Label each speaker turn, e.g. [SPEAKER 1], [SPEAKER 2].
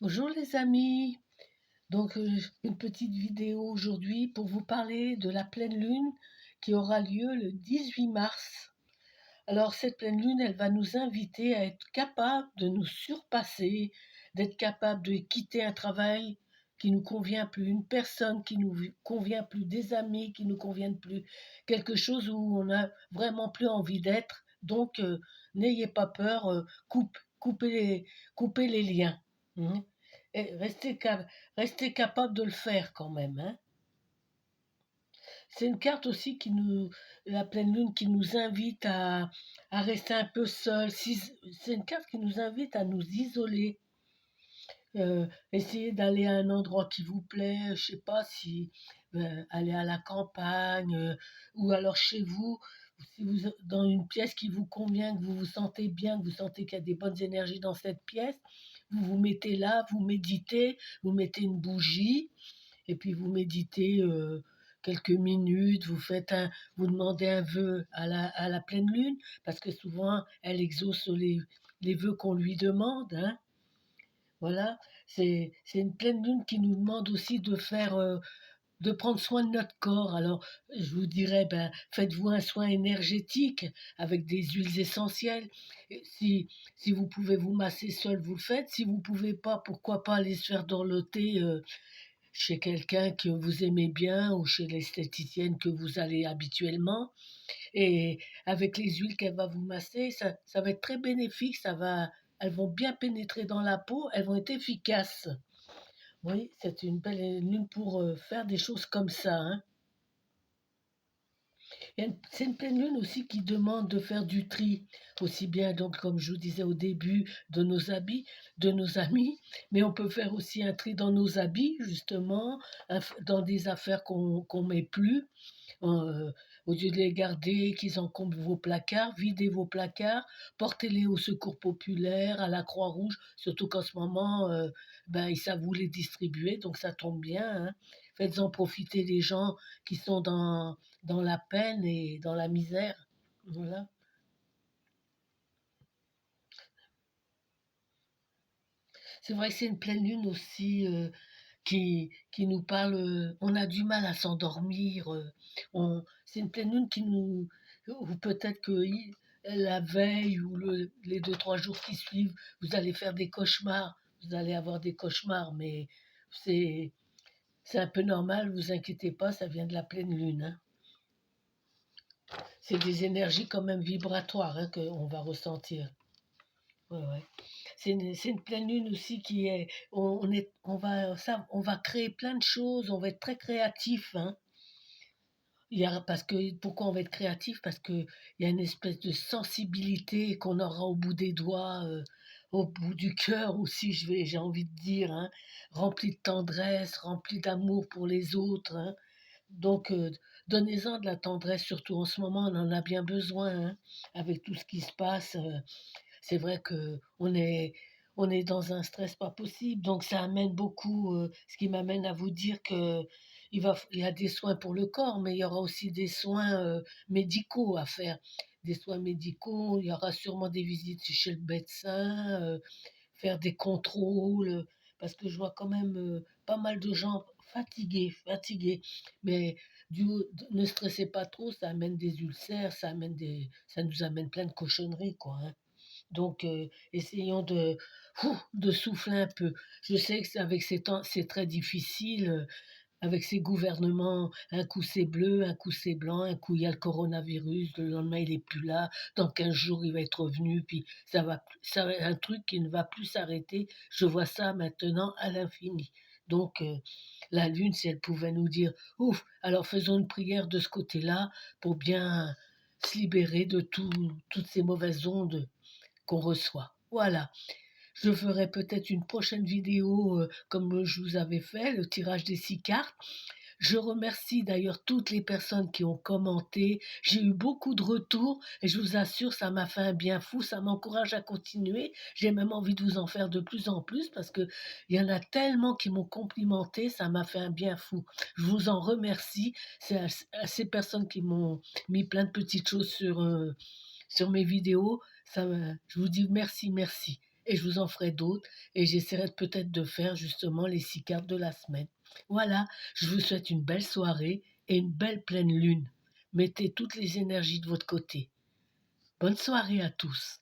[SPEAKER 1] Bonjour les amis, une petite vidéo aujourd'hui pour vous parler de la pleine lune qui aura lieu le 18 mars. Alors cette pleine lune, elle va nous inviter à être capables de nous surpasser, d'être capables de quitter un travail qui nous convient plus, une personne qui nous convient plus, des amis qui nous conviennent plus, quelque chose où on a vraiment plus envie d'être. N'ayez pas peur, coupez les liens. Hein. Et restez capable de le faire quand même. Hein. C'est une carte aussi la pleine lune qui nous invite à rester un peu seul. C'est une carte qui nous invite à nous isoler. Essayez d'aller à un endroit qui vous plaît, je sais pas si aller à la campagne ou alors chez vous, si vous dans une pièce qui vous convient, que vous vous sentez bien, que vous sentez qu'il y a des bonnes énergies dans cette pièce, vous vous mettez là, vous méditez, vous mettez une bougie et puis vous méditez quelques minutes, vous demandez un vœu à la pleine lune, parce que souvent elle exauce les vœux qu'on lui demande. Hein. Voilà, c'est une pleine lune qui nous demande aussi de prendre soin de notre corps. Alors, je vous dirais, ben, faites-vous un soin énergétique avec des huiles essentielles. Et si vous pouvez vous masser seul, vous le faites. Si vous pouvez pas, pourquoi pas aller se faire dorloter chez quelqu'un que vous aimez bien ou chez l'esthéticienne que vous allez habituellement. Et avec les huiles qu'elle va vous masser, ça va être très bénéfique, elles vont bien pénétrer dans la peau, elles vont être efficaces. Oui, c'est une belle lune pour faire des choses comme ça. Hein. C'est une pleine lune aussi qui demande de faire du tri, aussi bien donc comme je vous disais au début, de nos habits, de nos amis, mais on peut faire aussi un tri dans nos habits, justement, dans des affaires qu'on met plus. Euh, Au lieu de les garder, qu'ils encombrent vos placards, videz vos placards, portez-les au secours populaire, à la Croix-Rouge, surtout qu'en ce moment, ben, ils savent vous les distribuer, donc ça tombe bien. Hein. Faites-en profiter les gens qui sont dans la peine et dans la misère. Voilà. C'est vrai que c'est une pleine lune aussi qui nous parle. On a du mal à s'endormir. C'est une pleine lune ou peut-être que la veille ou les 2, 3 jours qui suivent, vous allez faire des cauchemars. Vous allez avoir des cauchemars, mais c'est, c'est un peu normal, vous inquiétez pas, ça vient de la pleine lune. Hein. C'est des énergies quand même vibratoires hein, qu'on va ressentir. Ouais, ouais. C'est une pleine lune aussi qui est, on va créer plein de choses, on va être très créatif, hein. Parce que, pourquoi on va être créatif? Parce que il y a une espèce de sensibilité qu'on aura au bout des doigts, au bout du cœur aussi, j'ai envie de dire, hein, rempli de tendresse, rempli d'amour pour les autres, hein. Donc, donnez-en de la tendresse, surtout en ce moment, on en a bien besoin, hein, avec tout ce qui se passe. C'est vrai que on est dans un stress pas possible, donc ça amène beaucoup, ce qui m'amène à vous dire que il y a des soins pour le corps, mais il y aura aussi des soins, médicaux à faire. Des soins médicaux, il y aura sûrement des visites chez le médecin, faire des contrôles, parce que je vois quand même, pas mal de gens fatigués. Mais ne stressez pas trop, ça amène des ulcères, ça nous amène plein de cochonneries, quoi, hein. Donc, essayons de souffler un peu. Je sais que avec ces temps, c'est très difficile, avec ces gouvernements. Un coup c'est bleu, un coup c'est blanc, un coup il y a le coronavirus, le lendemain il est plus là, dans 15 jours il va être revenu, puis ça va être un truc qui ne va plus s'arrêter. Je vois ça maintenant à l'infini. Donc, la lune, si elle pouvait nous dire, ouf, alors faisons une prière de ce côté-là pour bien se libérer de toutes ces mauvaises ondes qu'on reçoit. Voilà. Je ferai peut-être une prochaine vidéo comme je vous avais fait, le tirage des 6 cartes. Je remercie d'ailleurs toutes les personnes qui ont commenté. J'ai eu beaucoup de retours et je vous assure, ça m'a fait un bien fou, ça m'encourage à continuer. J'ai même envie de vous en faire de plus en plus parce que il y en a tellement qui m'ont complimenté, ça m'a fait un bien fou. Je vous en remercie. C'est à ces personnes qui m'ont mis plein de petites choses sur mes vidéos. Je vous dis merci, merci. et je vous en ferai d'autres et j'essaierai peut-être de faire justement les 6 cartes de la semaine. Voilà, je vous souhaite une belle soirée et une belle pleine lune. Mettez toutes les énergies de votre côté. Bonne soirée à tous.